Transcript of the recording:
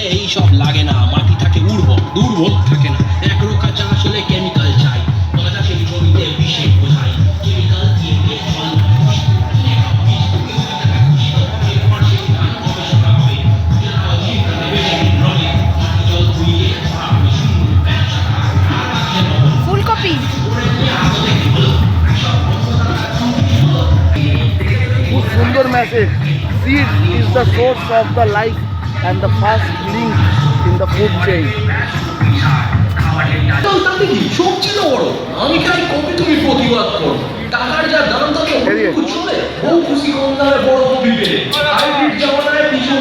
আসলে এই সব লাগে না, মাটি থাকে উর্বর, দুর্বল থাকে না। একরোখা চাষ হলে কেমিক্যাল চাই, গজা সেই জমিতে বিষে বোঝাই, কেমিক্যাল দিয়ে ফল ফুলকপি খুব সুন্দর message. Seed is the source of the life and the first link in the food chain. তাতে কি সবজি তো বড়, আমি খাই কপি, তুমি প্রতিবাদ করো। টাকার যা দাম তাতে চলে, বউ খুশি কম দামে বড় কপি পেলে, হাইব্রিড জামানায় পিছু